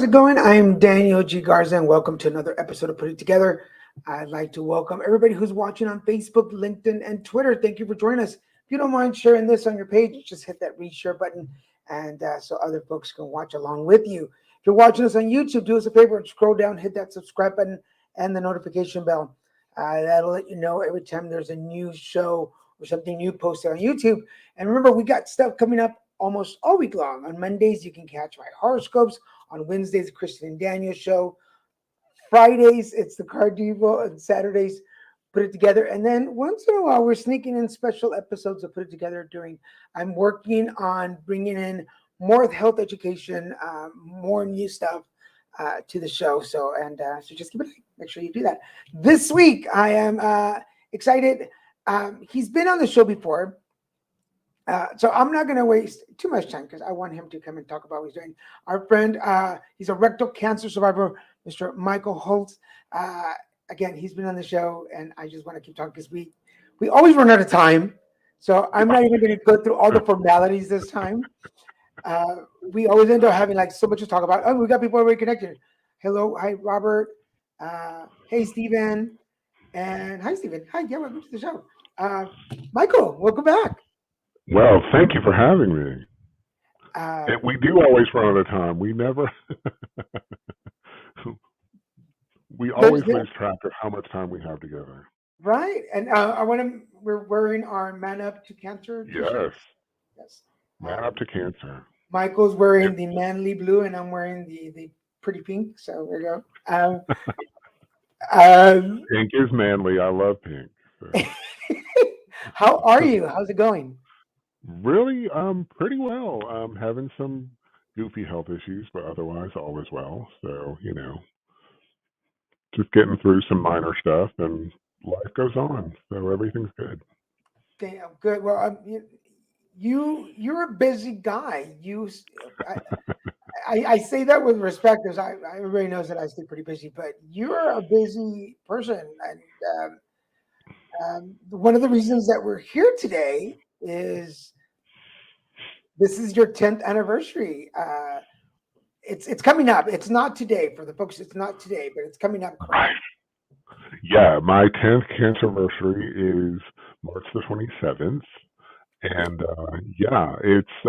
how's it going? I'm Daniel G. Garza, and welcome to another episode of Put It Together. I'd like to welcome everybody who's watching on Facebook, LinkedIn, and Twitter. Thank you for joining us. If you don't mind sharing this on your page, just hit that reshare button, and so other folks can watch along with you. If you're watching us on YouTube, do us a favor, scroll down, hit that subscribe button, and the notification bell. That'll let you know every time there's a new show or something new posted on YouTube. And remember, we got stuff coming up almost all week long. On Mondays, you can catch my horoscopes. On Wednesdays, the Kristen and Daniel show. Fridays, it's the Card Diva. And Saturdays, Put It Together. And then once in a while, we're sneaking in special episodes of Put It Together I'm working on bringing in more health education, more new stuff to the show. So just keep it, make sure you do that. This week, I am excited. He's been on the show before. So I'm not going to waste too much time because I want him to come and talk about what he's doing. Our friend, he's a rectal cancer survivor, Mr. Michael Holtz. Again, he's been on the show, and I just want to keep talking because we always run out of time. So I'm not even going to go through all the formalities this time. We always end up having like so much to talk about. Oh, we got people already connected. Hello, hi Robert. Hey Stephen, and hi Stephen. Hi, yeah, welcome to the show. Michael, welcome back. Well, thank you for having me. We do always run out of time. We never. We always lose track of how much time we have together. Right, and we're wearing our Man Up to Cancer. Yes. Man Up to Cancer. Michael's wearing the manly blue, and I'm wearing the pretty pink. So there you go. Pink is manly. I love pink. So. How are you? How's it going? Really, pretty well. Having some goofy health issues, but otherwise all is well. So, just getting through some minor stuff, and life goes on. So everything's good. Damn, good. Well, you're a busy guy. I say that with respect, because everybody knows that I stay pretty busy, but you're a busy person, and one of the reasons that we're here today is this is your 10th anniversary. It's coming up. It's not today for the folks. It's not today, but it's coming up. Right. Yeah, my 10th cancer anniversary is March the 27th, and it's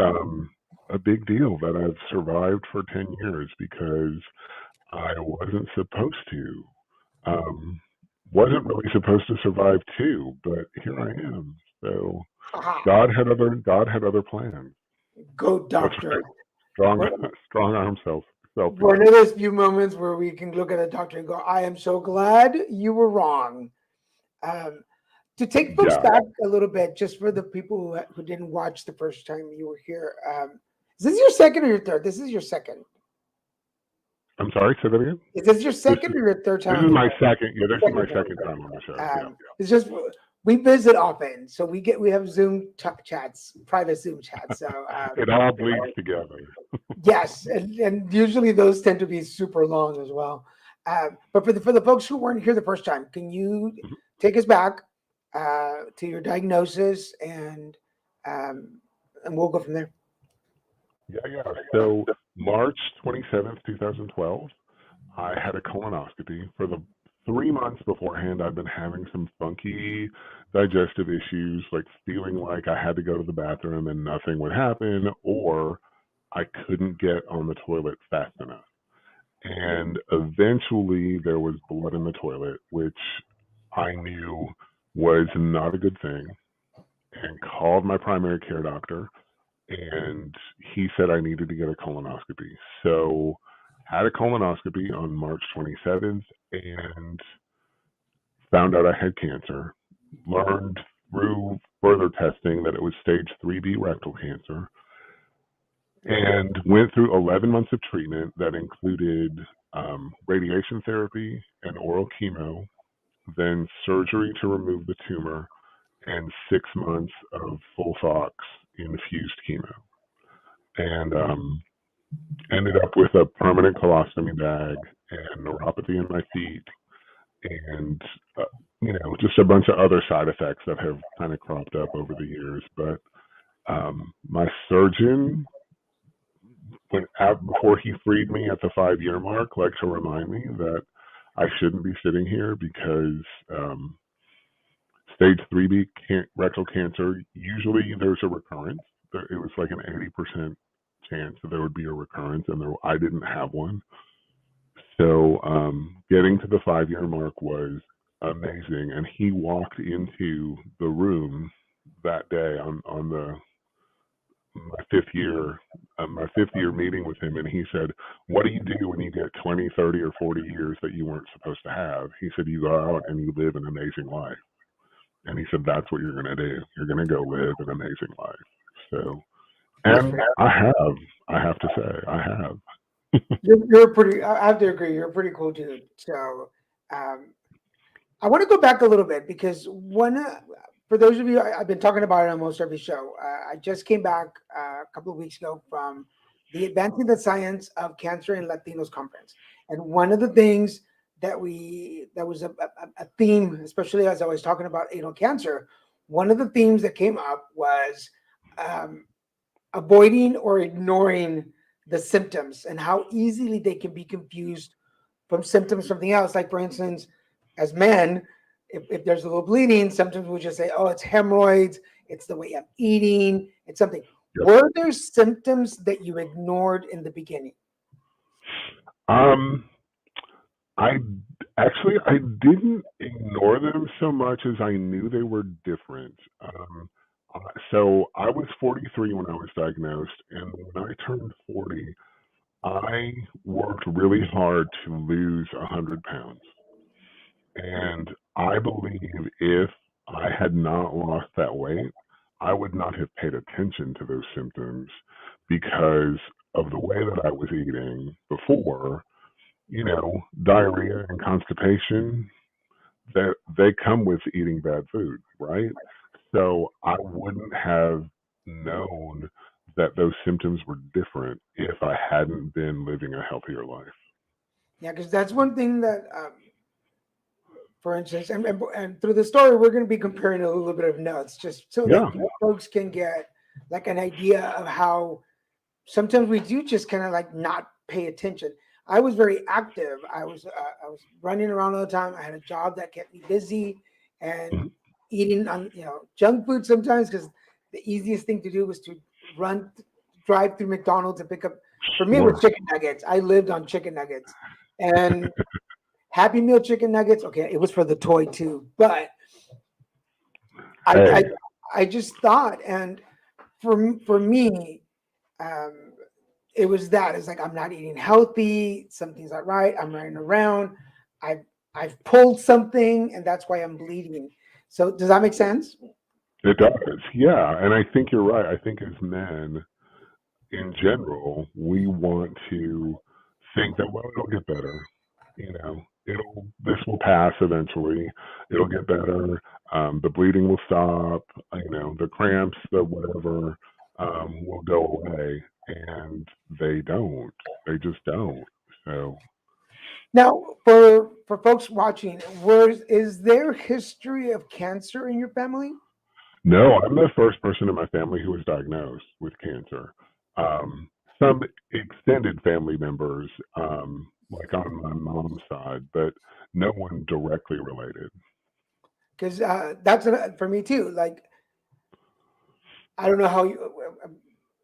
a big deal that I've survived for 10 years because I wasn't supposed to. Wasn't really supposed to survive too, but here I am. So God had other plans. Go doctor. Right. Strong arm self. One of those few moments where we can look at a doctor and go, I am so glad you were wrong. To take folks back a little bit, just for the people who didn't watch the first time you were here, is this your second or your third? This is your second. I'm sorry, say that again? Is this your second or your third time? This is my second. Yeah, this is my second time on the show. It's just we visit often, so we have Zoom chats, private Zoom chats. So it all bleeds together. Yes, and usually those tend to be super long as well. But for the folks who weren't here the first time, can you take us back to your diagnosis, and we'll go from there. Yeah. So March 27th, 2012, I had a colonoscopy. For the 3 months beforehand, I'd been having some funky digestive issues, like feeling like I had to go to the bathroom and nothing would happen, or I couldn't get on the toilet fast enough. And eventually there was blood in the toilet, which I knew was not a good thing, and called my primary care doctor, and he said I needed to get a colonoscopy. So had a colonoscopy on March 27th and found out I had cancer. Learned through further testing that it was stage 3B rectal cancer, and went through 11 months of treatment that included radiation therapy and oral chemo, then surgery to remove the tumor, and 6 months of FOLFOX infused chemo. And ended up with a permanent colostomy bag and neuropathy in my feet, and just a bunch of other side effects that have kind of cropped up over the years. But my surgeon before he freed me at the 5-year mark, like to remind me that I shouldn't be sitting here because stage 3B rectal cancer, usually there's a recurrence. It was like an 80% chance that there would be a recurrence, and I didn't have one. So getting to the 5-year mark was amazing. And he walked into the room that day on my fifth year meeting with him, and he said, "What do you do when you get 20, 30, or 40 years that you weren't supposed to have?" He said, "You go out and you live an amazing life." And he said, "That's what you're going to do. You're going to go live an amazing life." So, and I have to say, I have. You're pretty. I have to agree. You're a pretty cool dude. So, I want to go back a little bit because for those of you, I've been talking about it on almost every show. I just came back a couple of weeks ago from the Advancing the Science of Cancer in Latinos conference, and one of the things that was a theme, especially as I was talking about anal cancer. One of the themes that came up was avoiding or ignoring the symptoms and how easily they can be confused from symptoms something else. Like, for instance, as men, if there's a little bleeding, sometimes we'll just say, "Oh, it's hemorrhoids, it's the way I'm eating, it's something." Yep. Were there symptoms that you ignored in the beginning? I didn't ignore them so much as I knew they were different. So I was 43 when I was diagnosed, and when I turned 40, I worked really hard to lose 100 pounds. And I believe if I had not lost that weight, I would not have paid attention to those symptoms because of the way that I was eating before. Diarrhea and constipation, that they come with eating bad food, right? So I wouldn't have known that those symptoms were different if I hadn't been living a healthier life. Yeah, because that's one thing that, for instance, and through the story, we're going to be comparing a little bit of notes just so Yeah. that folks can get like an idea of how sometimes we do just kind of like not pay attention. I was very active. I was running around all the time. I had a job that kept me busy and eating on junk food sometimes because the easiest thing to do was to drive through McDonald's and pick up. For me, it was chicken nuggets. I lived on chicken nuggets and Happy Meal chicken nuggets. Okay, it was for the toy too, but I just thought, and for me, it was that. It's like I'm not eating healthy. Something's not right. I'm running around. I've pulled something, and that's why I'm bleeding. So does that make sense? It does, yeah. And I think you're right. I think as men, in general, we want to think that, well, it'll get better. This will pass eventually. It'll get better. The bleeding will stop. The cramps, the whatever, will go away, and they don't. They just don't. So now, for folks watching, is there history of cancer in your family? no, I'm the first person in my family who was diagnosed with cancer. Some extended family members, like on my mom's side, but no one directly related. Because that's for me too. Like, I don't know how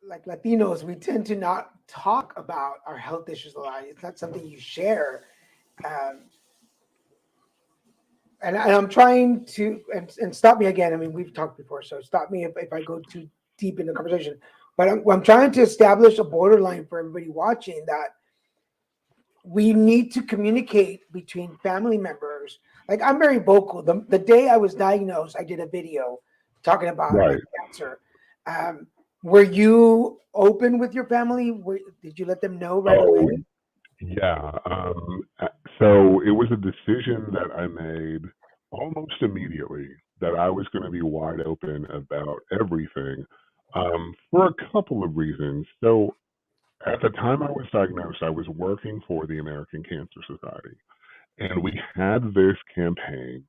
like Latinos, we tend to not talk about our health issues a lot. It's not something you share. Um, and I'm trying to, and stop me again. I mean, we've talked before, so stop me if I go too deep in the conversation. But I'm trying to establish a borderline for everybody watching that we need to communicate between family members. Like, I'm very vocal. The day I was diagnosed, I did a video talking about my cancer. Were you open with your family? Did you let them know right away? Yeah. So it was a decision that I made almost immediately that I was going to be wide open about everything, for a couple of reasons. So at the time I was diagnosed, I was working for the American Cancer Society, and we had this campaign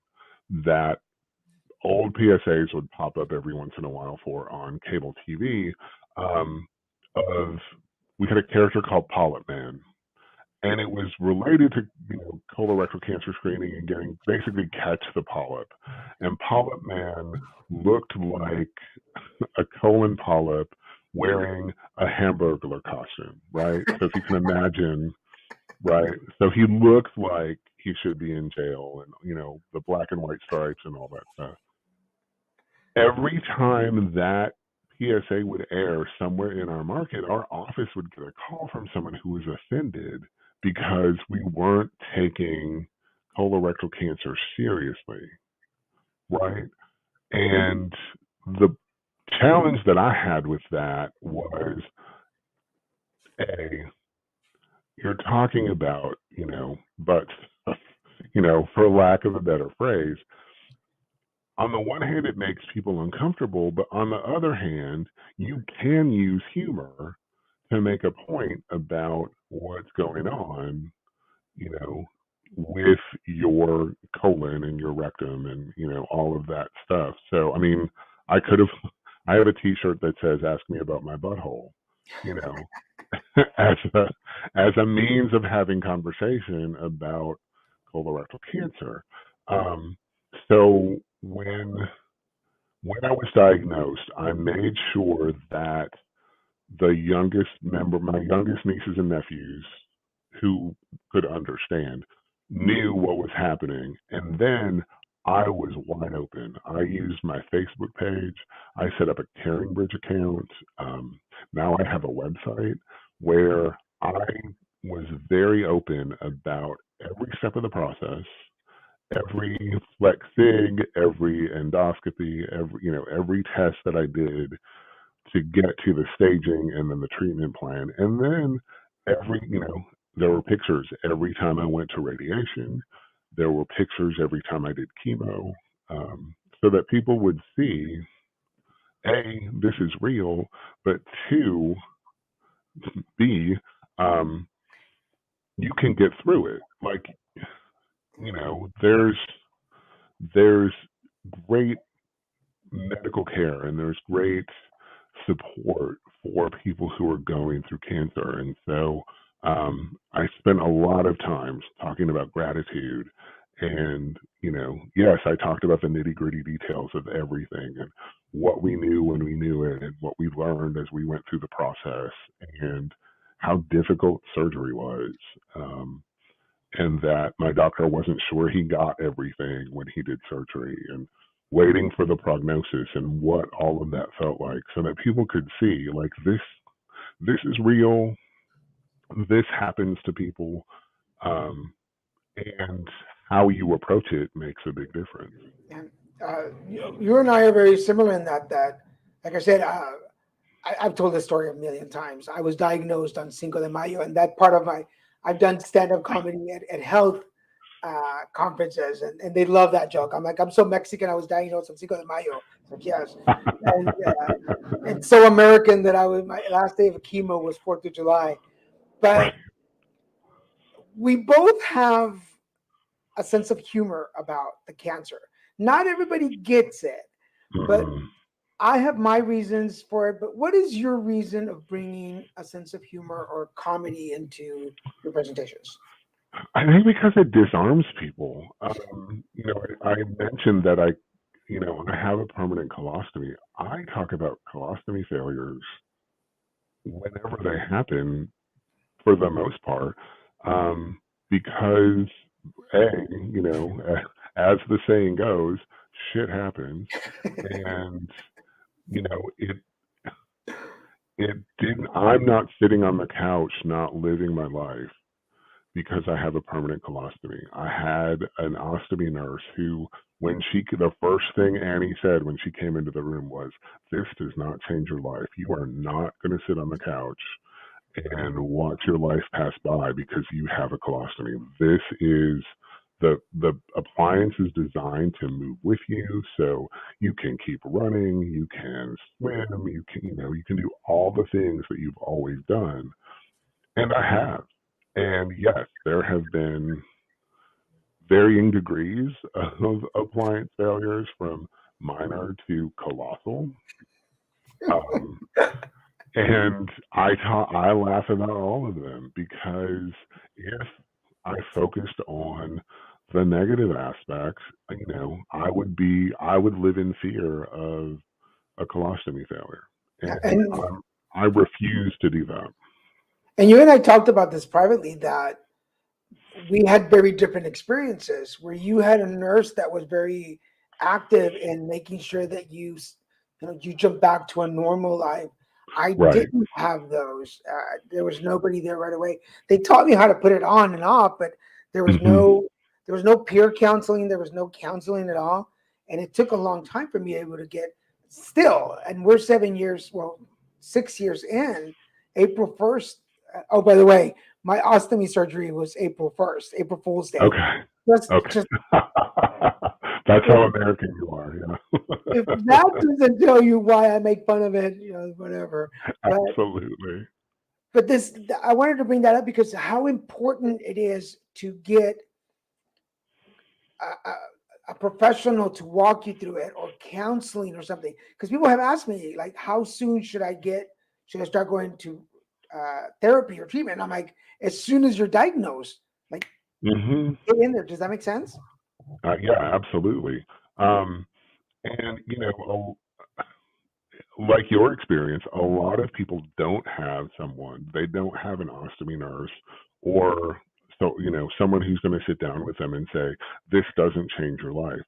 that old PSAs would pop up every once in a while for on cable TV, of we had a character called Polyp Man, and it was related to colorectal cancer screening and getting basically catch the polyp. And Polyp Man looked like a colon polyp wearing a Hamburglar costume, right? So if you can imagine, right? So he looked like he should be in jail, and the black and white stripes and all that stuff. Every time that PSA would air somewhere in our market, our office would get a call from someone who was offended because we weren't taking colorectal cancer seriously, right? And the challenge that I had with that was, A, you're talking about, but, for lack of a better phrase, on the one hand, it makes people uncomfortable, but on the other hand, you can use humor to make a point about what's going on, you know, with your colon and your rectum and, all of that stuff. So, I mean, I could have, I have a t-shirt that says, ask me about my butthole, you know, as a means of having conversation about colorectal cancer. So when I was diagnosed, I made sure that my youngest nieces and nephews, who could understand, knew what was happening. And then I was wide open. I used my Facebook page. I set up a Caring Bridge account. Now I have a website where I was very open about every step of the process, every flex sig, every endoscopy, every test that I did to get to the staging and then the treatment plan. And then there were pictures every time I went to radiation. There were pictures every time I did chemo, so that people would see, A, this is real, but two, B, you can get through it. Like, there's great medical care and there's great support for people who are going through cancer. And so I spent a lot of times talking about gratitude. And, yes, I talked about the nitty gritty details of everything and what we knew when we knew it and what we learned as we went through the process and how difficult surgery was. And that my doctor wasn't sure he got everything when he did surgery, and waiting for the prognosis and what all of that felt like, so that people could see, like, this is real, this happens to people, and how you approach it makes a big difference. And you and I are very similar in that, like I said, I've told this story a million times. I was diagnosed on Cinco de Mayo, and that part of I've done stand-up comedy at health conferences, and they love that joke. I'm like, I'm so Mexican, I was diagnosed on Cinco de Mayo. It's like, yes. And so American that my last day of chemo was 4th of July. But we both have a sense of humor about the cancer. Not everybody gets it, but I have my reasons for it. But what is your reason of bringing a sense of humor or comedy into your presentations? I think because it disarms people. I mentioned that I have a permanent colostomy. I talk about colostomy failures whenever they happen, for the most part, because as the saying goes, shit happens, and it didn't. I'm not sitting on the couch, not living my life because I have a permanent colostomy. I had an ostomy nurse who, the first thing Annie said when she came into the room was, "This does not change your life. You are not going to sit on the couch and watch your life pass by because you have a colostomy. This is the appliance is designed to move with you, so you can keep running, you can swim, you can do all the things that you've always done." And I have. And yes, there have been varying degrees of appliance failures, from minor to colossal. And I laugh about all of them because if I focused on the negative aspects, I would live in fear of a colostomy failure, Yeah, and I refuse to do that. and you and I talked about this privately, that we had very different experiences, where you had a nurse that was very active in making sure that you jump back to a normal life. I Right. didn't have those. There was nobody there right away. They taught me how to put it on and off, but there was Hmm. no there was no peer counseling. There was no counseling at all, and it took a long time for me able to get still. And we're 7 years, well, 6 years in. April 1st. Oh, by the way, my ostomy surgery was April 1st, April Fool's Day. Okay. Just, Okay. just That's if, how American you are. if Yeah. that doesn't tell you why I make fun of it, whatever. But Absolutely. but this, I wanted to bring that up because how important it is to get a, a, a professional to walk you through it, or counseling or something. Because people have asked me, like, how soon should I start going to therapy or treatment? And I'm like, as soon as you're diagnosed, like, Hmm. get in there. Does that make sense? Yeah, absolutely. Um, and like your experience, a lot of people don't have someone. They don't have an ostomy nurse, or someone who's going to sit down with them and say, "This doesn't change your life."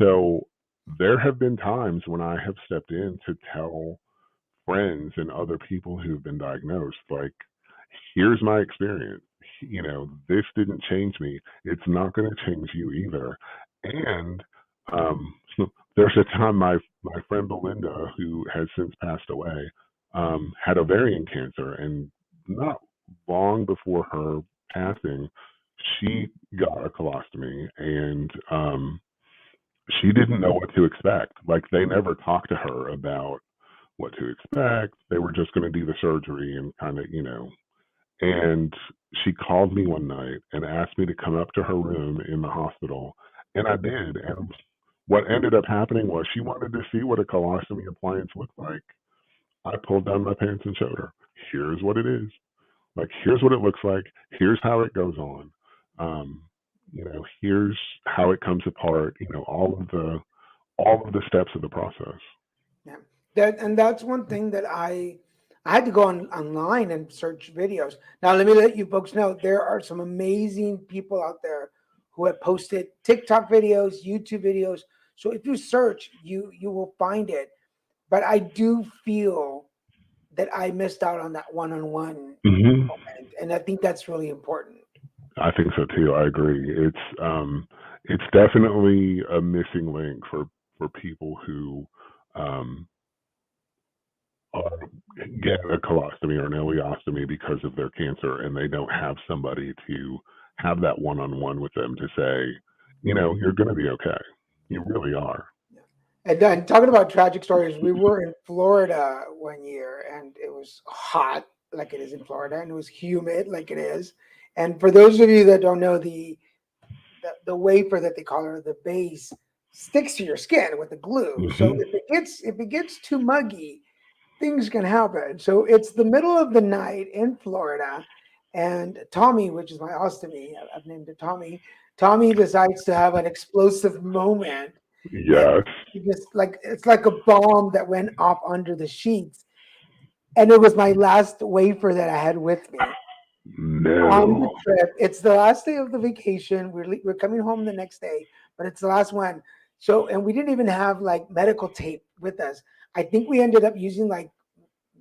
So there have been times when I have stepped in to tell friends and other people who've been diagnosed, like, here's my experience. This didn't change me. It's not going to change you either. And um, there's a time my friend Belinda, who has since passed away, had ovarian cancer, and not long before her passing, she got a colostomy, and she didn't know what to expect. Like, they never talked to her about what to expect. They were just going to do the surgery and kind of, and she called me one night and asked me to come up to her room in the hospital. And I did. And what ended up happening was she wanted to see what a colostomy appliance looked like. I pulled down my pants and showed her. Here's what it is. Like, here's what it looks like. Here's how it goes on. Um, here's how it comes apart. All of the steps of the process. Yeah. That's one thing that I had to go online and search videos. Now let me let you folks know, there are some amazing people out there who have posted TikTok videos, YouTube videos. So if you search, you will find it. But I do feel that I missed out on that one-on-one Hmm. moment, and I think that's really important. I think so too. I agree. It's definitely a missing link for people who um, are getting a colostomy or an ileostomy because of their cancer, and they don't have somebody to have that one-on-one with them to say, you're going to be okay. You really are. And then talking about tragic stories, we were in Florida one year, and it was hot like it is in Florida, and it was humid like it is. And for those of you that don't know, the wafer that they call her, the base, sticks to your skin with the glue. So Hmm. if it gets too muggy, things can happen. So it's the middle of the night in Florida, and Tommy, which is my ostomy, I've named it Tommy. Tommy decides to have an explosive moment, and Yes. it's like a bomb that went off under the sheets. And it was my last wafer that I had with me on the No. trip. It's the last day of the vacation. We're coming home the next day, but it's the last one. So, and we didn't even have like medical tape with us. I think we ended up using like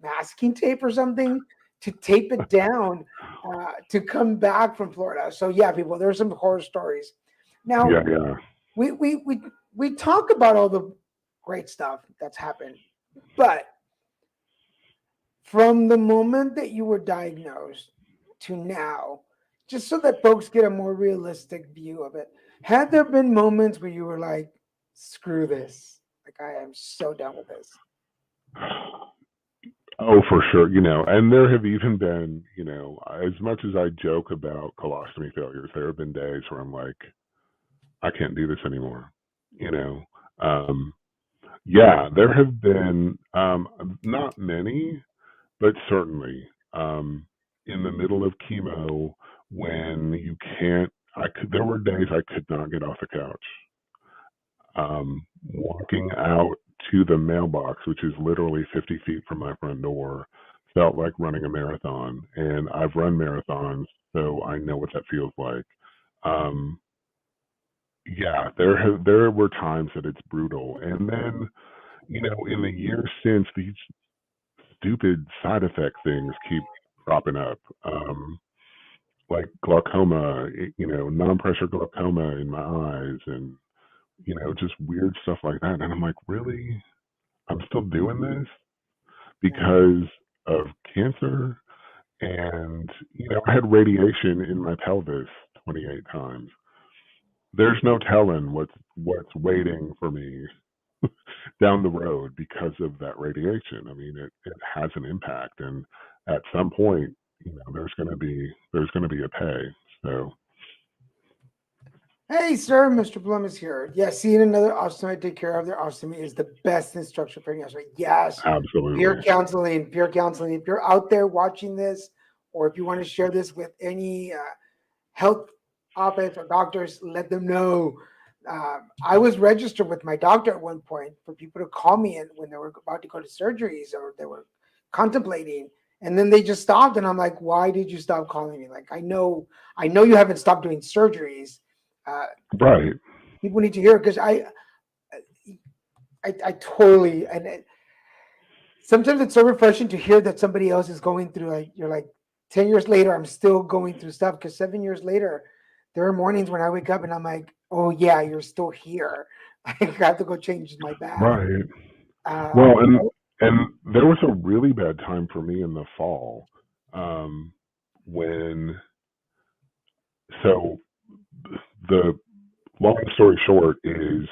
masking tape or something to tape it down to come back from Florida. So yeah, people, there's some horror stories. Now Yeah, yeah. we we we we talk about all the great stuff that's happened, but from the moment that you were diagnosed to now, just so that folks get a more realistic view of it, had there been moments where you were like, screw this, like, I am so done with this? Oh, for sure. And there have even been, as much as I joke about colostomy failures, there have been days where I'm like, I can't do this anymore. You know, um, yeah, there have been not many, but certainly, in the middle of chemo, when you can't, there were days I could not get off the couch. Walking out to the mailbox, which is literally 50 feet from my front door, felt like running a marathon. And I've run marathons, so I know what that feels like. Um, yeah, there were times that it's brutal. And then, in the years since, these stupid side effect things keep cropping up. Like glaucoma, non-pressure glaucoma in my eyes, and just weird stuff like that. And I'm like, really? I'm still doing this because of cancer? And, I had radiation in my pelvis 28 times. There's no telling what's waiting for me down the road because of that radiation. I mean, it has an impact, and at some point, there's going to be a pay. So Hey, sir, Mr. Blum is here. Yes, seeing another ostomy take care of their ostomy is the best instruction for any ostomy. Yes, absolutely, peer counseling. If you're out there watching this, or if you want to share this with any health office or doctors, let them know. I was registered with my doctor at one point for people to call me in when they were about to go to surgeries or they were contemplating, and then they just stopped. And I'm like, why did you stop calling me? Like, I know you haven't stopped doing surgeries. right. People need to hear it because I totally sometimes it's so refreshing to hear that somebody else is going through. Like, you're like 10 years later, I'm still going through stuff because 7 years later, there are mornings when I wake up and I'm like, oh yeah, you're still here. I have to go change my bath. Right. Uh, Well, and there was a really bad time for me in the fall, when so the long story short is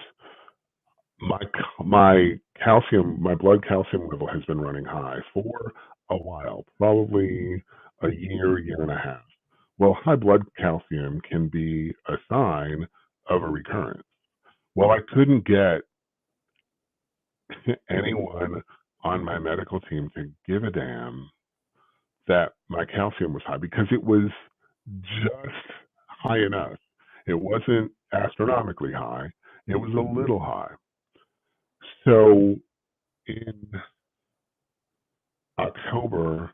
my blood calcium level has been running high for a while, probably a year and a half. Well, high blood calcium can be a sign of a recurrence. Well, I couldn't get anyone on my medical team to give a damn that my calcium was high because it was just high enough. It wasn't astronomically high. It was a little high. So in October,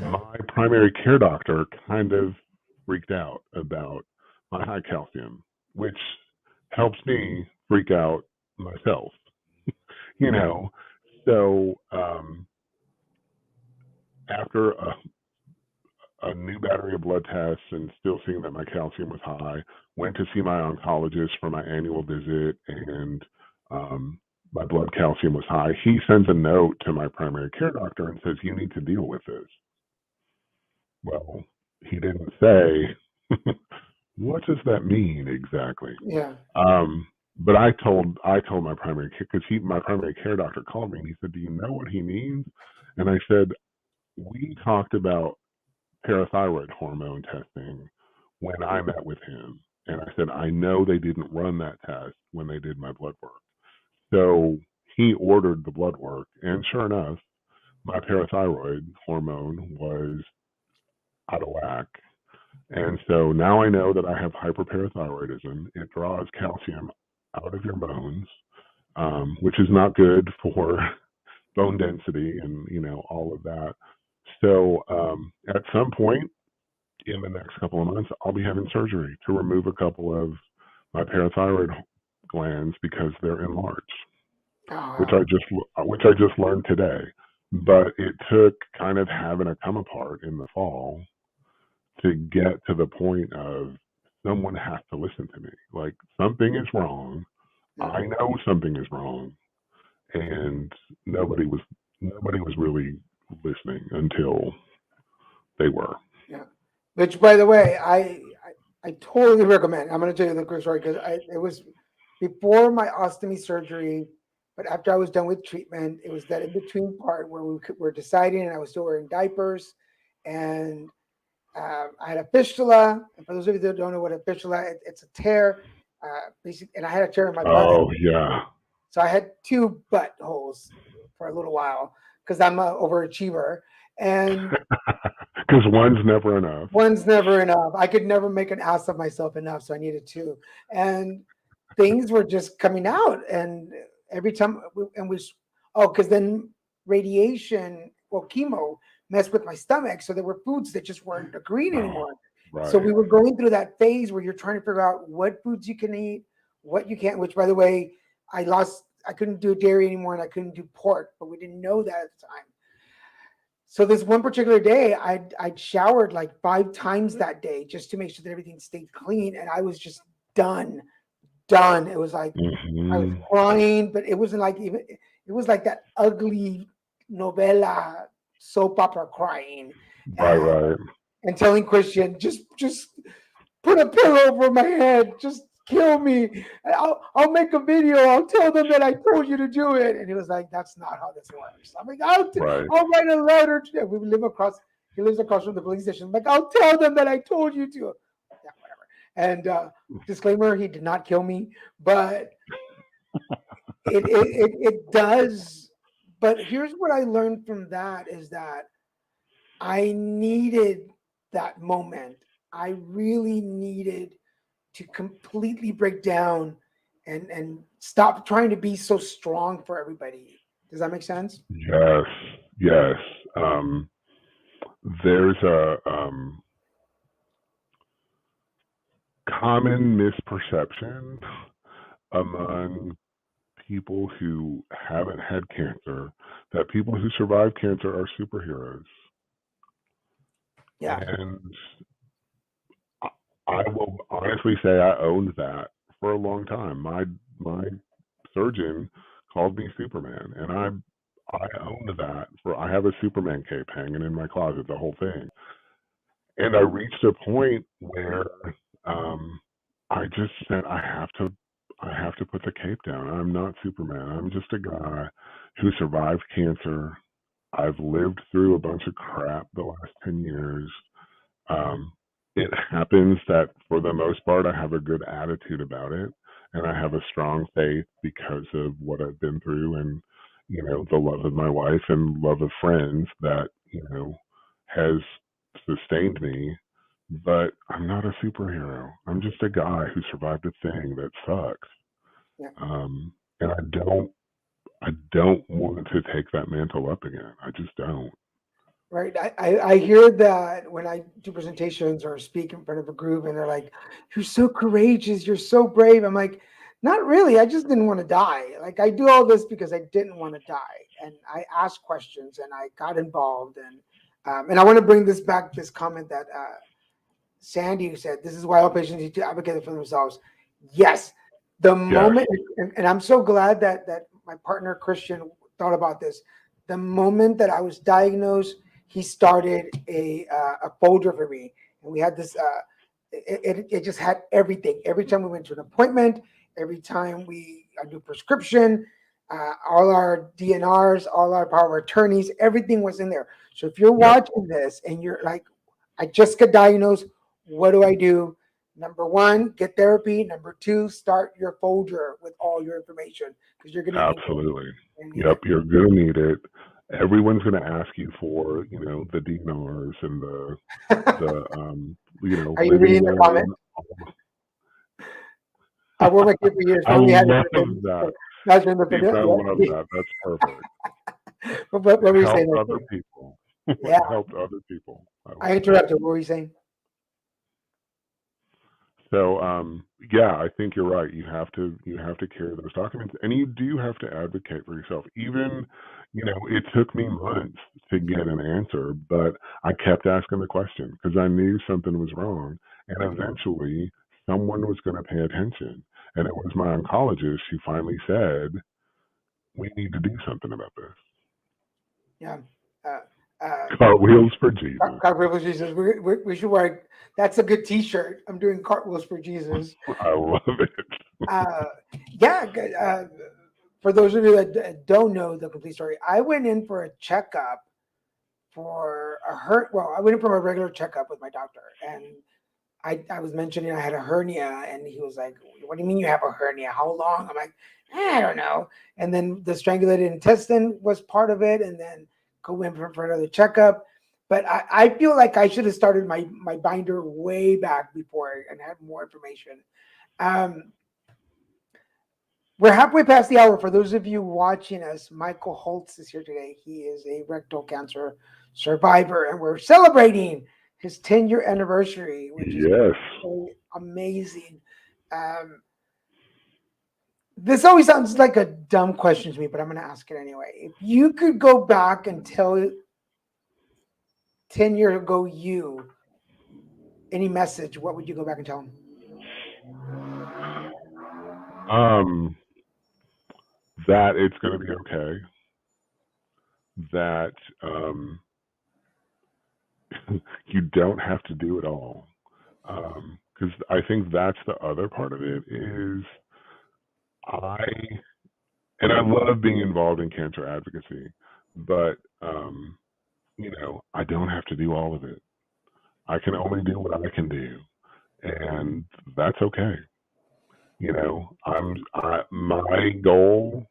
my primary care doctor kind of freaked out about my high calcium, which helps me freak out myself, you know. So after a new battery of blood tests and still seeing that my calcium was high, went to see my oncologist for my annual visit, and um, my blood calcium was high. He sends a note to my primary care doctor and says, "You need to deal with this." Well, he didn't say, what does that mean exactly? yeah. But I told my primary care, because my primary care doctor called me and he said, "Do you know what he means?" And I said, "We talked about parathyroid hormone testing when I met with him." And I said, "I know they didn't run that test when they did my blood work." So he ordered the blood work, and sure enough, my parathyroid hormone was out of whack. And so now I know that I have hyperparathyroidism. It draws calcium out of your bones, which is not good for bone density and all of that. So at some point in the next couple of months, I'll be having surgery to remove a couple of my parathyroid glands because they're enlarged, which Oh, I just learned today. But it took kind of having a come apart in the fall to get to the point of someone has to listen to me. Like, something is wrong. yeah. I know something is wrong, and nobody was nobody was really listening until they were. Yeah. Which, by the way, I totally recommend. I'm going to tell you the quick story because it was before my ostomy surgery, but after I was done with treatment, it was that in between part where were deciding, and I was still wearing diapers, and I had a fistula. And for those of you that don't know what a fistula, it's a tear, basically, and I had a tear in my butt. Oh yeah. So I had two butt holes for a little while because I'm an overachiever. And Because one's never enough. one's never enough. I could never make an ass of myself enough, so I needed two. And things were just coming out, and every time, because then radiation, well, chemo messed with my stomach, so there were foods that just weren't agreeing anymore. So we Right. were going through that phase where you're trying to figure out what foods you can eat, what you can't. Which, by the way, I couldn't do dairy anymore, and I couldn't do pork, but we didn't know that at the time. So this one particular day, I'd showered like 5 times that day just to make sure that everything stayed clean, and I was just done, done. It was like I was Hmm. crying, but it wasn't like even. It was like that ugly novela soap opera crying, Right, and right. telling Christian, just put a pillow over my head, just kill me. I'll make a video. I'll tell them that I told you to do it. And he was like, that's not how this works. I'm like, Right. I'll write a letter to them. He lives across from the police station. I'm like, I'll tell them that I told you to. Yeah, whatever. And disclaimer, he did not kill me, but it does. But here's what I learned from that is that I needed that moment. I really needed to completely break down and stop trying to be so strong for everybody. Does that make sense? Yes. Yes. There's a common misperception among people who haven't had cancer that people who survive cancer are superheroes. Yeah. And I I will honestly say I owned that for a long time. My surgeon called me Superman, and I owned that. For I have a Superman cape hanging in my closet, the whole thing. And I reached a point where um, I just said I have to put the cape down. I'm not Superman. I'm just a guy who survived cancer. I've lived through a bunch of crap the last 10 years. Um, it happens that for the most part, I have a good attitude about it, and I have a strong faith because of what I've been through, and the love of my wife and love of friends that has sustained me. But I'm not a superhero. I'm just a guy who survived a thing that sucks, Yeah. and I don't want to take that mantle up again. I just don't. Right. I hear that when I do presentations or speak in front of a group and they're like, you're so courageous, you're so brave. I'm like, not really. I just didn't want to die. Like I do all this because I didn't want to die. And I asked questions and I got involved. And I want to bring this back, this comment that Sandy said, this is why all patients need to advocate for themselves. Yes. The Yes, moment, and I'm so glad that my partner Christian thought about this. The moment that I was diagnosed, he started a folder for me, and we had this. It just had everything. Every time we went to an appointment, every time I do prescription, all our DNRs, all our power of attorneys, everything was in there. So if you're yep, watching this and you're like, I just got diagnosed, what do I do? Number one, get therapy. Number two, start your folder with all your information because you're going to need it. absolutely. You're gonna need Yep, you're gonna need it. Everyone's gonna ask you for, the DNRs and it. Are you living reading the will. comment? I wore my kid for years. I Finally had it. love that, That's in the Steve. I video. love Yeah. that. That's perfect. What were you saying? Helped other people. Yeah, Helped other people. I I love that. interrupted. What were you saying? So, yeah, I think you're right. You have to carry those documents, and you do have to advocate for yourself. Even, it took me months to get an answer, but I kept asking the question because I knew something was wrong, and eventually someone was going to pay attention, and it was my oncologist who finally said, "We need to do something about this." Yeah. Uh, uh, Cartwheels for Jesus. Cartwheels for Jesus. We should wear. That's a good T-shirt. I'm doing cartwheels for Jesus. I love it. Uh, yeah. For those of you that don't know the complete story, I went in for a checkup for a hurt. Well, I went in for a regular checkup with my doctor, and I was mentioning I had a hernia, and he was like, "What do you mean you have a hernia? How long?" I'm like, I don't know. And then the strangulated intestine was part of it, and then go in for another checkup. But I feel like I should have started my binder way back before and had more information. We're halfway past the hour. For those of you watching us, Michael Holtz is here today. He is a rectal cancer survivor, and we're celebrating his 10-year anniversary, which is Yes. amazing. This always sounds like a dumb question to me, but I'm going to ask it anyway. If you could go back and tell 10 years ago you any message, what would you go back and tell him? That it's going to be okay. That you don't have to do it all. Because I think that's the other part of it is I love being involved in cancer advocacy, but I don't have to do all of it. I can only do what I can do, and that's okay. My goal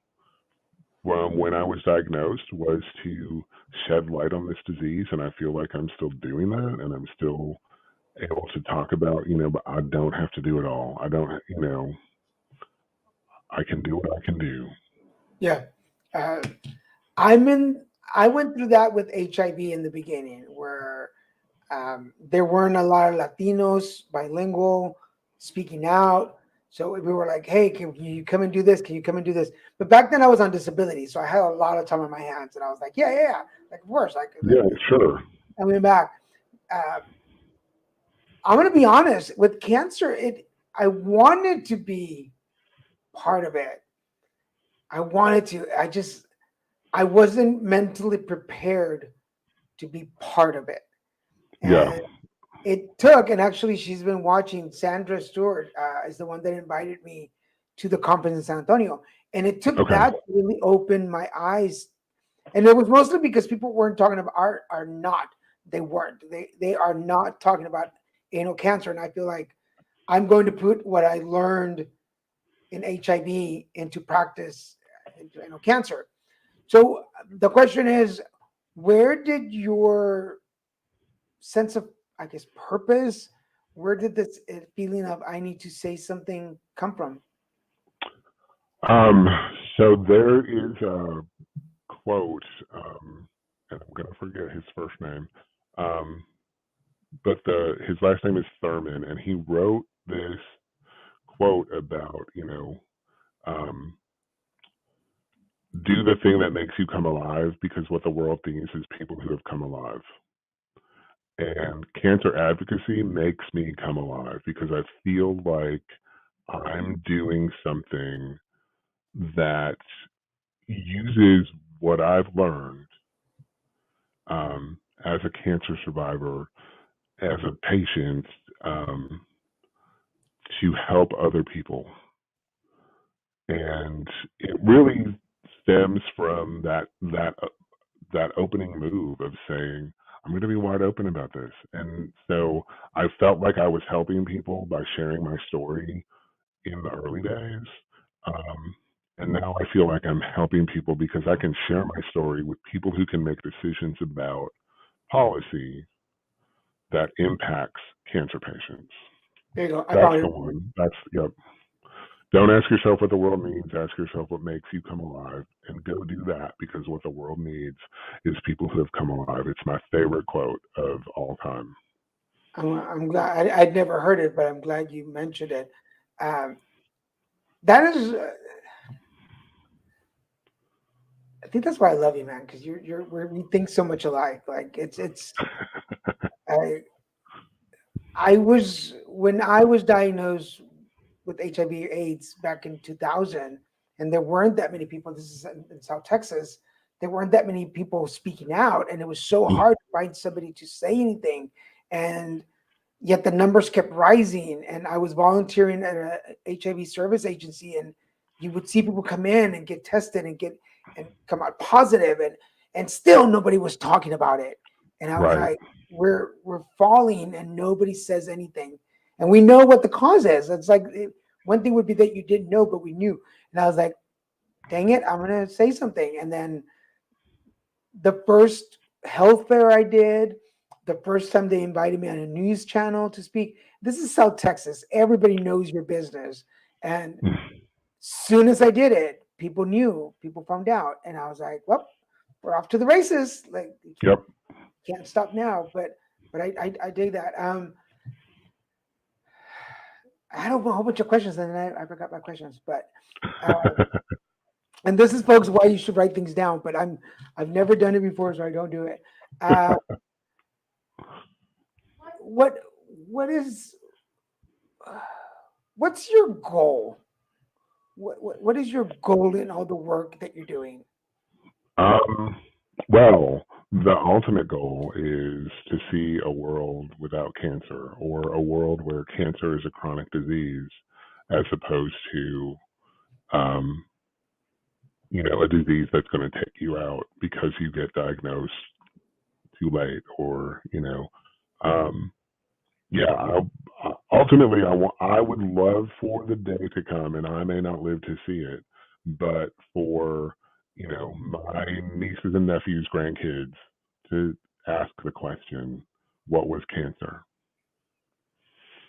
when I was diagnosed was to shed light on this disease, and I feel like I'm still doing that, and I'm still able to talk about, but I don't have to do it all. I don't, I can do what I can do. Yeah. I went through that with HIV in the beginning, where there weren't a lot of Latinos bilingual speaking out. So we were like, hey, can you come and do this? Can you come and do this? But back then I was on disability, so I had a lot of time on my hands. And I was like, yeah. Like, of course. Yeah, sure. I went back. I'm going to be honest, with cancer, I wanted to be part of it. I wasn't mentally prepared to be part of it. And yeah. It took, and actually she's been watching, Sandra Stewart is the one that invited me to the conference in San Antonio. And it took that to really open my eyes. And it was mostly because people weren't talking about they are not talking about anal cancer. And I feel like I'm going to put what I learned in HIV into practice into anal cancer. So the question is, where did your sense of, I guess, purpose, where did this feeling of I need to say something come from? So there is a quote, and I'm going to forget his first name, but his last name is Thurman, and he wrote this quote about, do the thing that makes you come alive, because what the world thinks is people who have come alive. And cancer advocacy makes me come alive because I feel like I'm doing something that uses what I've learned as a cancer survivor, as a patient, to help other people. And it really stems from that opening move of saying, I'm going to be wide open about this. And so I felt like I was helping people by sharing my story in the early days. And now I feel like I'm helping people because I can share my story with people who can make decisions about policy that impacts cancer patients. There you go. That's the one. Yep. Don't ask yourself what the world needs. Ask yourself what makes you come alive, and go do that, because what the world needs is people who have come alive. It's my favorite quote of all time. I'm glad. I'd never heard it, but I'm glad you mentioned it. That is, I think that's why I love you, man, because we think so much alike. Like it's. When I was diagnosed with HIV/AIDS back in 2000, and there weren't that many people. This is in South Texas. There weren't that many people speaking out, and it was so hard to find somebody to say anything. And yet the numbers kept rising. And I was volunteering at a HIV service agency, and you would see people come in and get tested and come out positive, and still nobody was talking about it. And I was like, we're falling, and nobody says anything. And we know what the cause is. It's like one thing would be that you didn't know, but we knew. And I was like, dang it, I'm going to say something. And then the first health fair I did, the first time they invited me on a news channel to speak. This is South Texas. Everybody knows your business. And soon as I did it, people knew, people found out. And I was like, well, we're off to the races. Like, you Yep. can't stop now. But I dig that. I had a whole bunch of questions and then I forgot my questions. But and this is, folks, why you should write things down. But I've never done it before, so I don't do it. What is what's your goal? What is your goal in all the work that you're doing? Well, the ultimate goal is to see a world without cancer, or a world where cancer is a chronic disease as opposed to, a disease that's going to take you out because you get diagnosed too late, or, yeah, ultimately, I would love for the day to come, and I may not live to see it, but for my nieces and nephews, grandkids, to ask the question, "What was cancer?"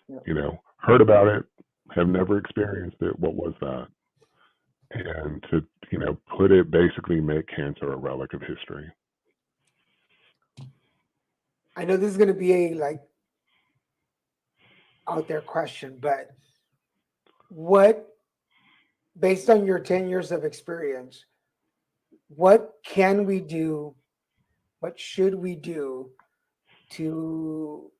Yeah. Heard about it, have never experienced it. What was that? And to put it, basically make cancer a relic of history. I know this is going to be a out there question, but what, based on your 10 years of experience, what can we do? What should we do to,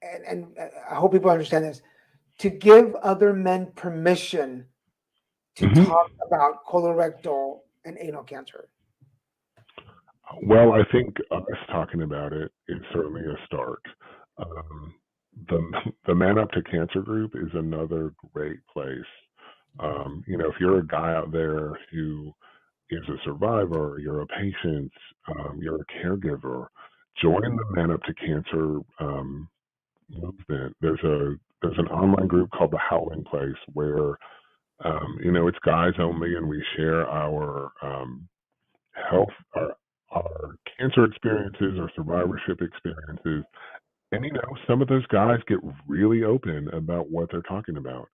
and I hope people understand this, to give other men permission to talk about colorectal and anal cancer? Well, I think us talking about it is certainly a start. Um, the Man Up to Cancer group is another great place. If you're a guy out there who is a survivor, you're a patient, you're a caregiver, join the Man Up to Cancer movement. There's an online group called the Howling Place where it's guys only, and we share our health, our cancer experiences, our survivorship experiences. And some of those guys get really open about what they're talking about.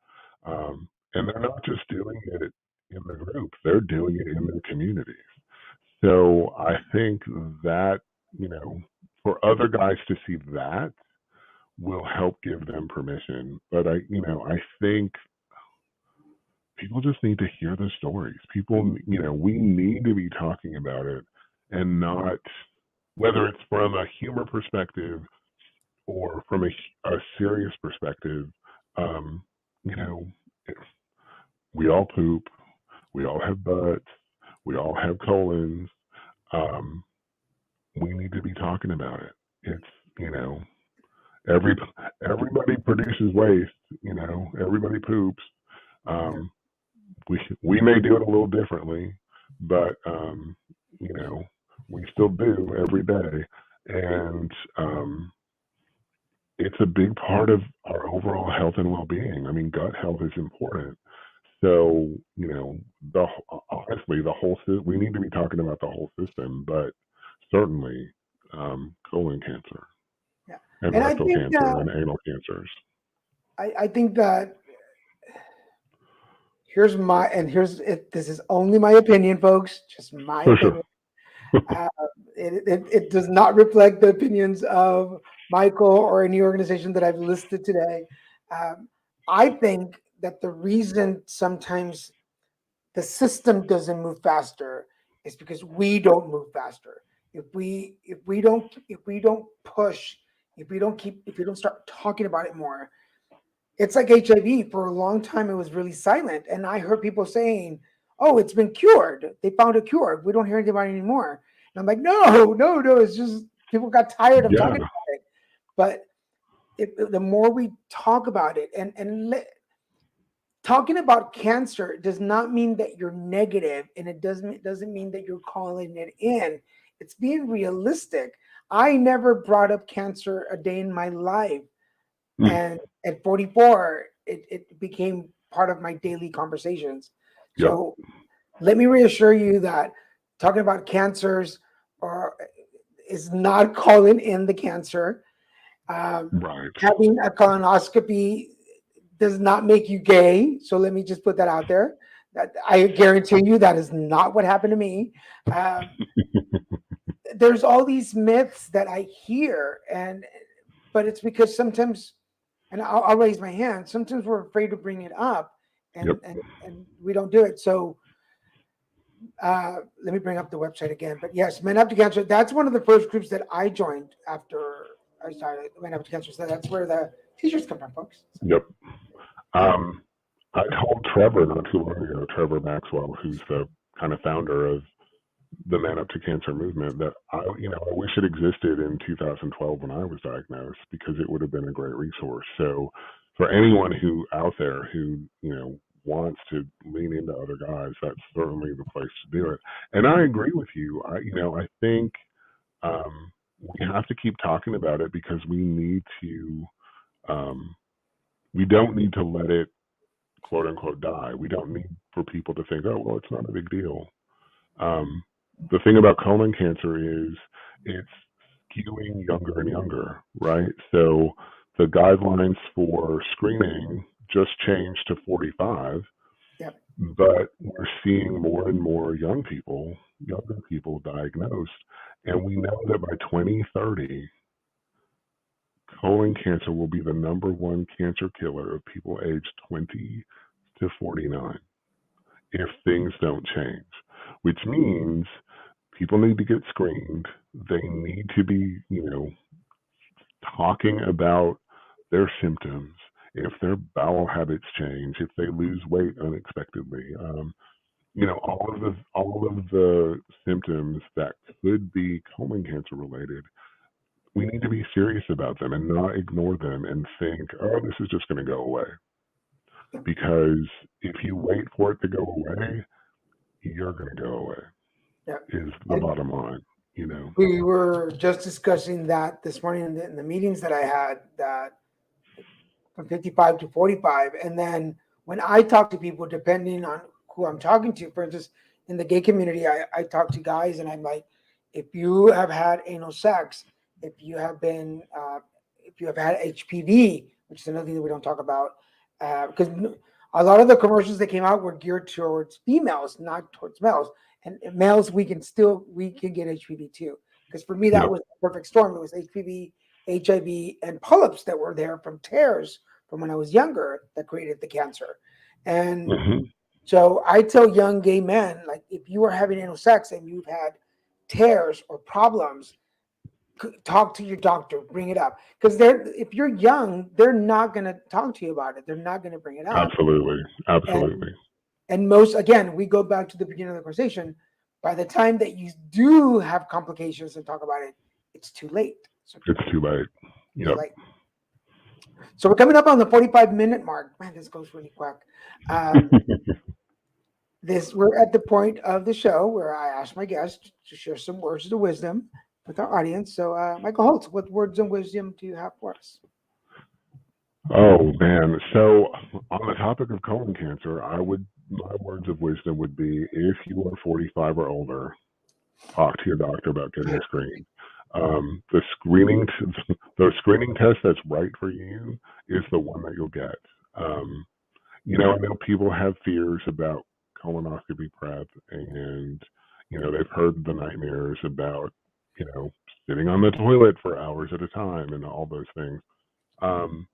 And they're not just doing it in the group, they're doing it in their communities. So I think that, for other guys to see that will help give them permission. But I think people just need to hear the stories. People, we need to be talking about it, and not, whether it's from a humor perspective or from a serious perspective. Um, you know, we all poop, we all have butts, we all have colons. Um, we need to be talking about it. It's, every everybody produces waste. Everybody poops. Um, we may do it a little differently, but we still do every day, and it's a big part of our overall health and well-being. I mean, gut health is important. So honestly, we need to be talking about the whole system, but certainly colon cancer Yeah. and And I rectal think cancer and anal cancers. I think that this is only my opinion, folks, just my For opinion. sure. It does not reflect the opinions of Michael or any organization that I've listed today. I think that the reason sometimes the system doesn't move faster is because we don't move faster. If we don't push, if we don't start talking about it more, it's like HIV. For a long time, it was really silent. And I heard people saying, oh, it's been cured. They found a cure. We don't hear anything about it anymore. And I'm like, no. It's just people got tired of talking Yeah. about it. But the more we talk about it, talking about cancer does not mean that you're negative, and it doesn't mean that you're calling it in. It's being realistic. I never brought up cancer a day in my life. And at 44, it became part of my daily conversations. Yep. So let me reassure you that talking about cancers or is not calling in the cancer. Right. Having a colonoscopy does not make you gay. So let me just put that out there. That I guarantee you that is not what happened to me. Um, there's all these myths that I hear, but it's because sometimes, and I'll raise my hand. Sometimes we're afraid to bring it up, Yep. and we don't do it. So let me bring up the website again. But yes, Men Up to Cancer. That's one of the first groups that I joined after I started Men Up to Cancer. So that's where the t-shirts come from, folks. So, Yep. I told Trevor not too long ago, Trevor Maxwell, who's the kind of founder of the Man Up to Cancer movement, that I wish it existed in 2012 when I was diagnosed, because it would have been a great resource. So for anyone who out there who wants to lean into other guys, that's certainly the place to do it. And I agree with you. I think we have to keep talking about it, because we need to. We don't need to let it, quote unquote, die. We don't need for people to think, oh, well, it's not a big deal. Um, the thing about colon cancer is it's skewing younger and younger, right? So the guidelines for screening just changed to 45, yep. but we're seeing more and more younger people diagnosed. And we know that by 2030, colon cancer will be the number one cancer killer of people aged 20 to 49 if things don't change, which means people need to get screened. They need to be, talking about their symptoms, if their bowel habits change, if they lose weight unexpectedly, all of the symptoms that could be colon cancer related. We need to be serious about them and not ignore them and think, oh, this is just going to go away. Because if you wait for it to go away, you're going to go away, Yep. is the And bottom line. we were just discussing that this morning in the meetings that I had, that from 55 to 45. And then when I talk to people, depending on who I'm talking to, for instance, in the gay community, I talk to guys and I'm like, if you have had anal sex, if you have been, if you have had HPV, which is another thing that we don't talk about, because a lot of the commercials that came out were geared towards females, not towards males. And males, we can get HPV too. Because for me, that Yep. was the perfect storm. It was HPV, HIV, and polyps that were there from tears from when I was younger that created the cancer. And Hmm. so I tell young gay men, like, if you are having anal sex and you've had tears or problems, talk to your doctor, bring it up. Because if you're young, they're not going to talk to you about it. They're not going to bring it up. Absolutely. And Absolutely. and most, again, we go back to the beginning of the conversation. By the time that you do have complications and talk about it, it's too late. So It's too late. too Yep. late. So we're coming up on the 45-minute mark. Man, this goes really quick. Um, we're at the point of the show where I ask my guests to share some words of wisdom with our audience. So, Michael Holtz, what words of wisdom do you have for us? Oh man. So on the topic of colon cancer, my words of wisdom would be, if you are 45 or older, talk to your doctor about getting screened. The the screening test that's right for you is the one that you'll get. Um, I know people have fears about colonoscopy prep, and they've heard the nightmares about sitting on the toilet for hours at a time and all those things. Um,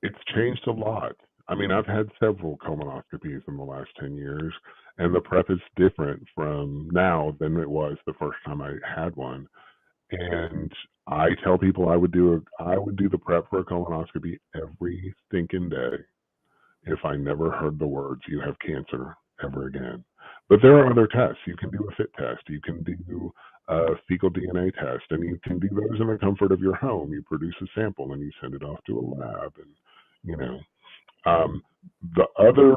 it's changed a lot. I mean, I've had several colonoscopies in the last 10 years, and the prep is different from now than it was the first time I had one. And I tell people I would do the prep for a colonoscopy every stinking day if I never heard the words "you have cancer" ever again. But there are other tests. You can do a FIT test. You can do a fecal DNA test, and you can do those in the comfort of your home. You produce a sample and you send it off to a lab, and you know. Um, the other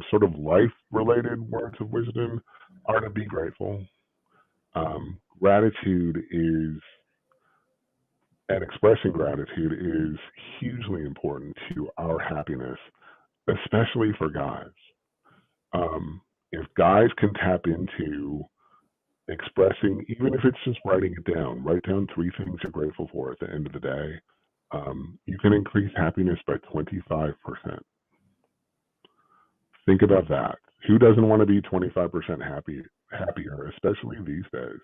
sort of life-related words of wisdom are to be grateful. Gratitude is, and expressing gratitude is hugely important to our happiness, especially for guys. Um, if guys can tap into expressing, even if it's just writing it down, write down 3 things you're grateful for at the end of the day. You can increase happiness by 25%. Think about that. Who doesn't want to be 25% happier, especially these days,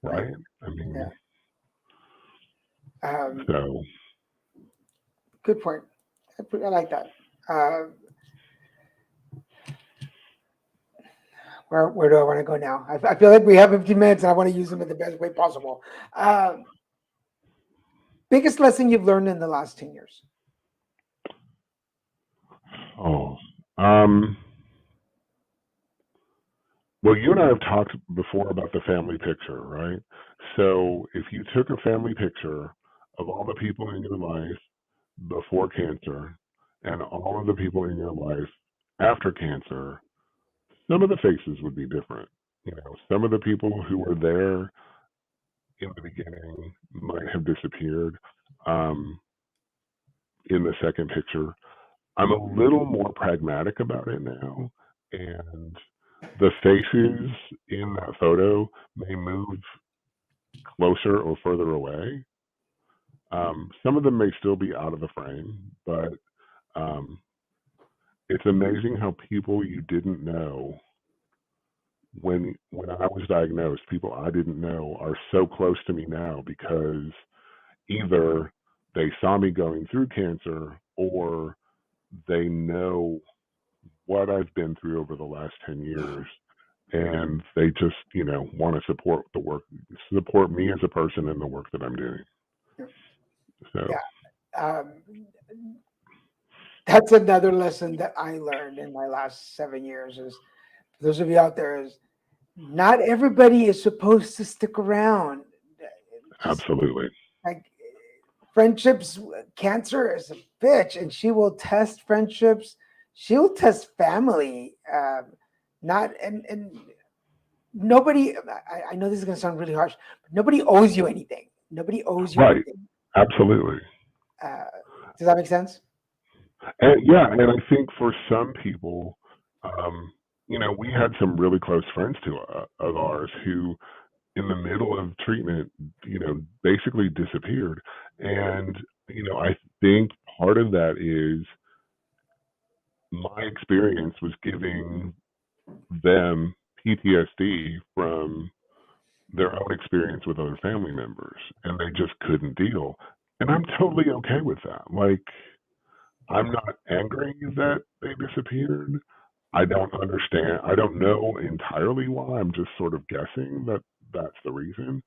right? I mean, so. Good point. I like that. Where do I want to go now? I feel like we have 15 minutes and I want to use them in the best way possible. Biggest lesson you've learned in the last 10 years? Well, you and I have talked before about the family picture, right? So if you took a family picture of all the people in your life before cancer and all of the people in your life after cancer, some of the faces would be different. Some of the people who were there in the beginning might have disappeared in the second picture. I'm a little more pragmatic about it now, and the faces in that photo may move closer or further away. Some of them may still be out of the frame, but it's amazing how people you didn't know when I was diagnosed, people I didn't know are so close to me now because either they saw me going through cancer or they know what I've been through over the last 10 years, and they just, want to support me as a person and the work that I'm doing. So that's another lesson that I learned in my last 7 years is, for those of you out there, is not everybody is supposed to stick around. Absolutely. Like friendships, cancer is a bitch, and she will test friendships. She'll test family. And nobody. I know this is going to sound really harsh, but nobody owes you anything. Nobody owes you anything. Absolutely. Does that make sense? And I think for some people, we had some really close friends of ours who, in the middle of treatment, basically disappeared. And, I think part of that is my experience was giving them PTSD from their own experience with other family members, and they just couldn't deal. And I'm totally okay with that. Like, I'm not angry that they disappeared. I don't understand. I don't know entirely why. I'm just sort of guessing that that's the reason.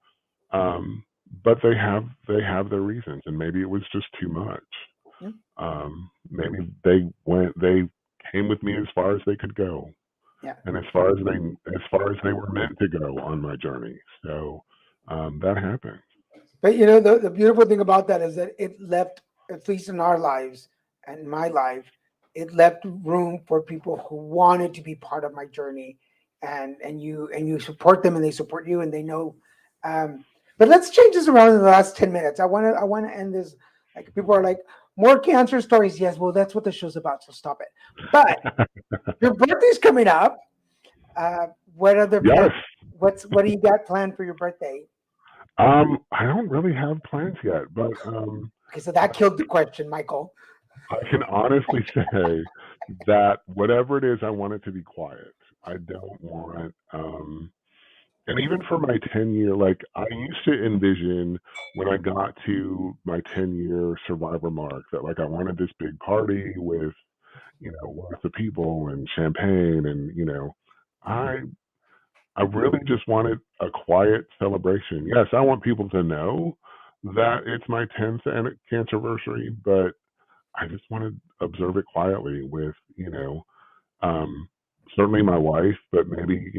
But they have their reasons, and maybe it was just too much. Maybe they came with me as far as they could go, and as far as they were meant to go on my journey. So that happened. But the beautiful thing about that is that it left, at least in our lives and my life, it left room for people who wanted to be part of my journey, and you support them and they support you and they know. But let's change this around in the last 10 minutes. I want to end this. Like, people are like, more cancer stories. Yes, well, that's what the show's about, so stop it. But your birthday's coming up. What other plans? What do you got planned for your birthday? I don't really have plans yet, but okay, so that killed the question, Michael. I can honestly say that whatever it is, I want it to be quiet. I don't want, and even for my 10-year, like, I used to envision when I got to my 10-year survivor mark that, like, I wanted this big party with, lots of people and champagne, and I really just wanted a quiet celebration. Yes, I want people to know that it's my 10th cancerversary, but I just want to observe it quietly with, certainly my wife, but maybe,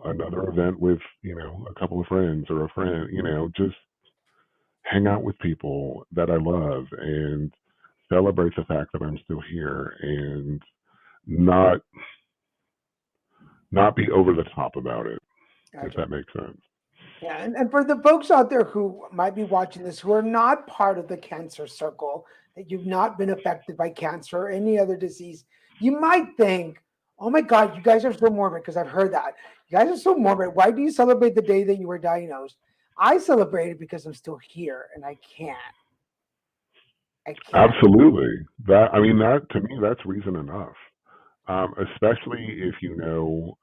another event with, a couple of friends or a friend, just hang out with people that I love and celebrate the fact that I'm still here and not be over the top about it. Gotcha. If that makes sense. Yeah, and for the folks out there who might be watching this, who are not part of the cancer circle, that you've not been affected by cancer or any other disease, you might think, Oh my God, you guys are so morbid because I've heard that. You guys are so morbid. Why do you celebrate the day that you were diagnosed? I celebrate it because I'm still here and I can't. I can't. Absolutely. That to me, that's reason enough. Especially if you know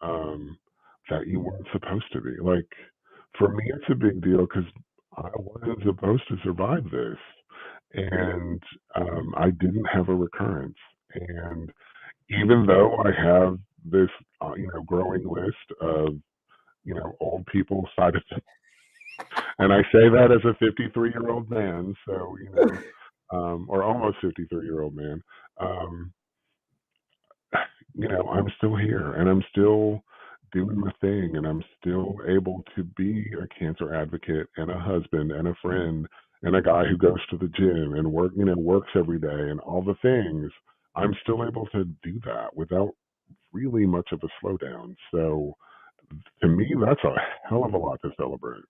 that you weren't supposed to be. Like, for me, it's a big deal because I wasn't supposed to survive this, and I didn't have a recurrence. And even though I have this, growing list of old people side effects, and I say that as a 53-year-old man, so or almost 53-year-old man. Um, I'm still here and I'm still doing my thing and I'm still able to be a cancer advocate and a husband and a friend and a guy who goes to the gym and works every day and all the things. I'm still able to do that without really much of a slowdown. So to me, that's a hell of a lot to celebrate.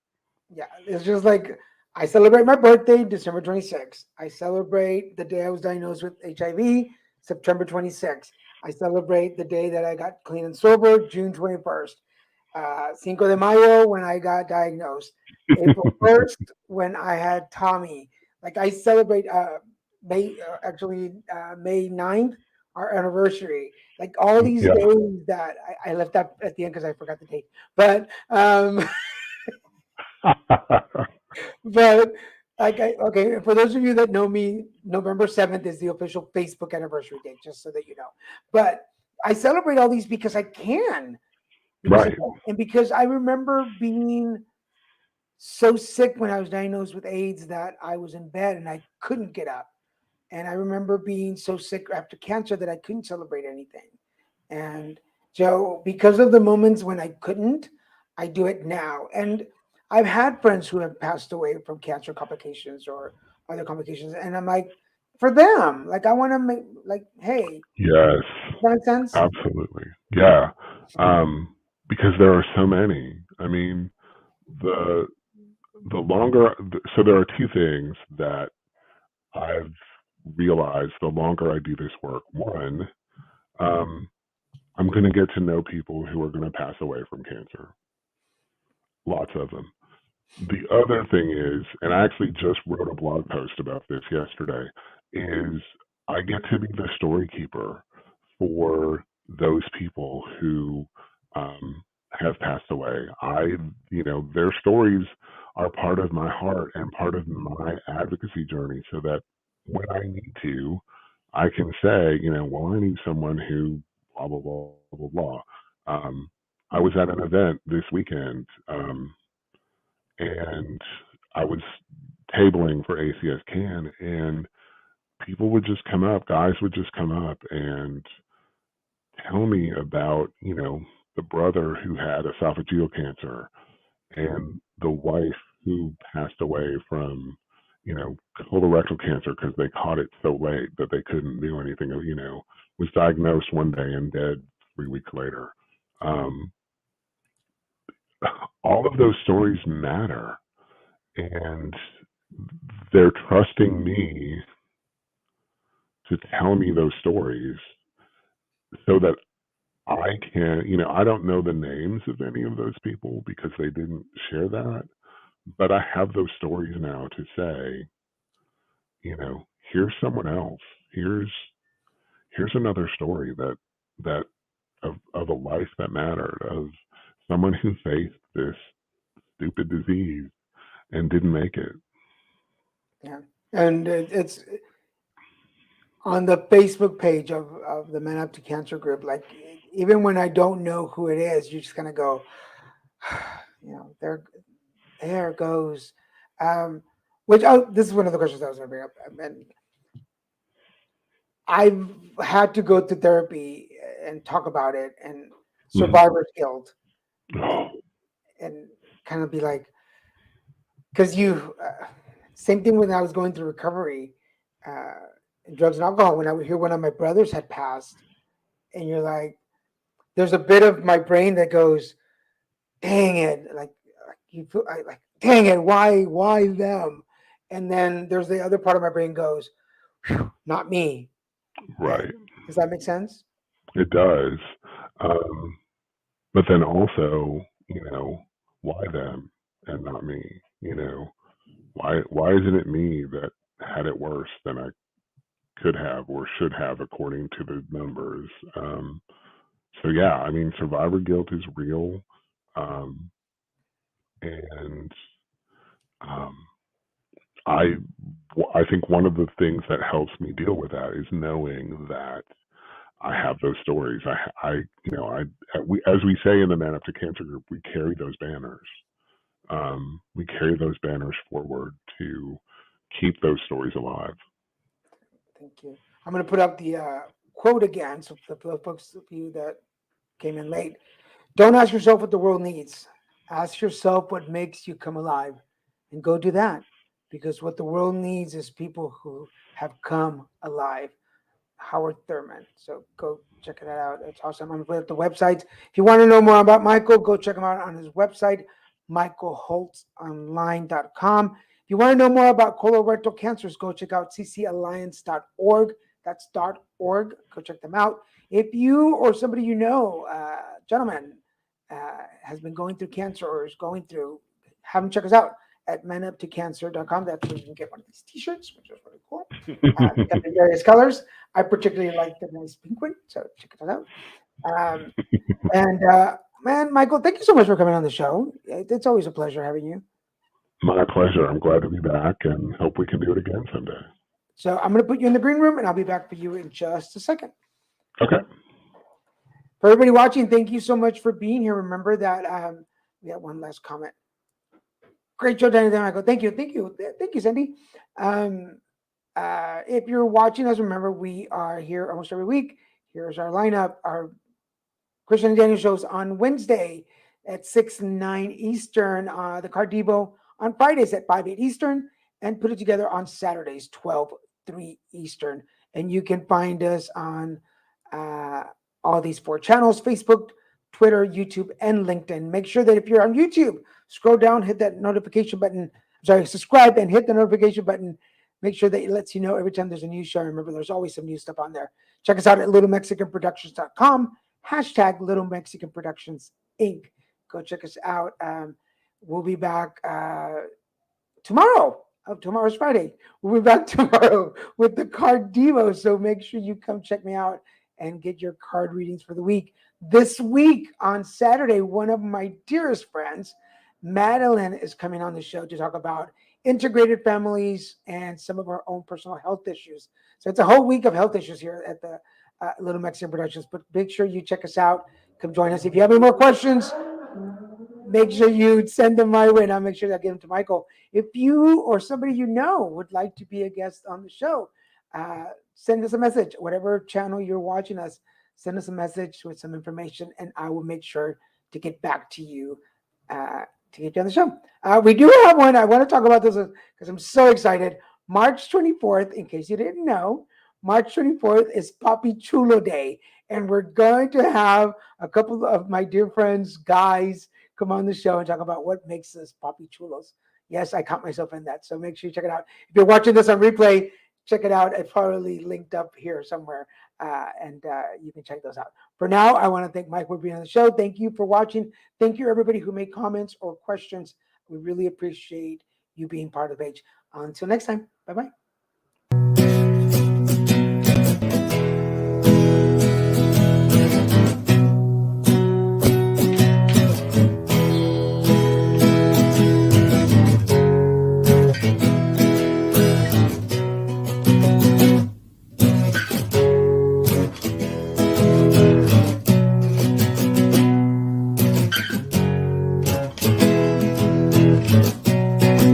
Yeah, it's just like I celebrate my birthday, December 26th. I celebrate the day I was diagnosed with HIV, September 26th. I celebrate the day that I got clean and sober, June 21st. Cinco de Mayo, when I got diagnosed. April 1st, when I had Tommy. Like I celebrate May 9th, our anniversary. Like all these Yeah. days that I left that at the end because I forgot the date. But But okay, for those of you that know me, November 7th is the official Facebook anniversary date, just so that you know. But I celebrate all these because I can, because Right. and because I remember being so sick when I was diagnosed with AIDS that I was in bed and I couldn't get up. And I remember being so sick after cancer that I couldn't celebrate anything. And so, because of the moments when I couldn't, I do it now. And I've had friends who have passed away from cancer complications or other complications. And I'm like, for them, like, I want to make, like, hey, Yes. does that make sense? Absolutely. Yeah. Because there are so many. I mean, the the longer so there are two things that I've realized the longer I do this work. One, um, I'm going to get to know people who are going to pass away from cancer. Lots of them. The other thing is, and I actually just wrote a blog post about this yesterday, is I get to be the story keeper for those people who have passed away. Their stories are part of my heart and part of my advocacy journey so that when I need to, I can say, well, I need someone who blah, blah, blah, blah, blah. Um, I was at an event this weekend. And I was tabling for ACS Can, and people would just come up, guys would just come up and tell me about, the brother who had esophageal cancer and the wife who passed away from, colorectal cancer because they caught it so late that they couldn't do anything, was diagnosed one day and dead 3 weeks later. Um, all of those stories matter. And they're trusting me to tell me those stories so that I can, I don't know the names of any of those people because they didn't share that, but I have those stories now to say, you know, here's someone else. Here's another story that of a life that mattered, of someone who faced this stupid disease and didn't make it. Yeah. And it's on the Facebook page of the Men Up to Cancer group. Like, even when I don't know who it is, you just kind of go, there goes. Um, this is one of the questions I was going to bring up. And I've had to go to therapy and talk about it and Mhm. survivor's guilt and Oh, and kind of be like, because same thing when I was going through recovery, uh, drugs and alcohol. When I would hear one of my brothers had passed, and you're like, there's a bit of my brain that goes, dang it, like you feel like, dang it, why them? And then there's the other part of my brain goes, not me. And right. does that make sense? It does. But then also, why them and not me? Why isn't it me that had it worse than I could have or should have according to the numbers? So yeah, I mean, survivor guilt is real, um, and um, I I think one of the things that helps me deal with that is knowing that I have those stories. As we say in the Man Up to Cancer group, we carry those banners. We carry those banners forward to keep those stories alive. Thank you. I'm going to put up the quote again. So for the folks of you that came in late, don't ask yourself what the world needs. Ask yourself what makes you come alive, and go do that. Because what the world needs is people who have come alive. Howard Thurman. So go check it out. It's awesome. I'm going to put up the website. If you want to know more about Michael, go check him out on his website, michaelholtzonline.com. If you want to know more about colorectal cancers, go check out ccalliance.org. That's .org. Go check them out. If you or somebody you know, gentlemen, has been going through cancer or is going through, have them check us out at manuptocancer.com. That's where you can get one of these t-shirts, which is really cool. Got in various colors. I particularly like the nice pink one, so check it out. Man, Michael, thank you so much for coming on the show. It's always a pleasure having you. My pleasure. I'm glad to be back and hope we can do it again someday. So I'm going to put you in the green room, and I'll be back for you in just a second. Okay. For everybody watching, thank you so much for being here. Remember that we have one last comment. Great show, Danny. Michael. Thank you, Cindy. If you're watching us, remember we are here almost every week. Here's our lineup. Our Christian and Daniel shows on Wednesday at 6-9 Eastern. The Card Devo on Fridays at 5-8 Eastern, and put it together on Saturdays 12-3 Eastern. And you can find us on all these 4 channels: Facebook, Twitter, YouTube, and LinkedIn. Make sure that if you're on YouTube, scroll down, hit that notification button. Subscribe and hit the notification button. Make sure that it lets you know every time there's a new show. Remember, there's always some new stuff on there. Check us out at littlemexicanproductions.com, hashtag Little Mexican Productions Inc. Go check us out. We'll be back tomorrow. Tomorrow's Friday. We'll be back tomorrow with the Card Devo. So make sure you come check me out and get your card readings for the week. This week on Saturday, one of my dearest friends, Madeline, is coming on the show to talk about integrated families and some of our own personal health issues. So it's a whole week of health issues here at the Little Mexican Productions. But make sure you check us out. Come join us. If you have any more questions, make sure you send them my way, and I'll make sure that I give them to Michael. If you or somebody you know would like to be a guest on the show, send us a message. Whatever channel you're watching us, send us a message with some information, and I will make sure to get back to you to get you on the show. We do have one. I want to talk about this because I'm so excited. March 24th, in case you didn't know, March 24th is Papi Chulo Day, and we're going to have a couple of my dear friends, guys, come on the show and talk about what makes us Papi Chulos. Yes, I count myself in that, so make sure you check it out. If you're watching this on replay, check it out. It's probably linked up here somewhere, and you can check those out. For now, I want to thank Mike for being on the show. Thank you for watching. Thank you, everybody who made comments or questions. We really appreciate you being part of the page. Until next time, bye-bye.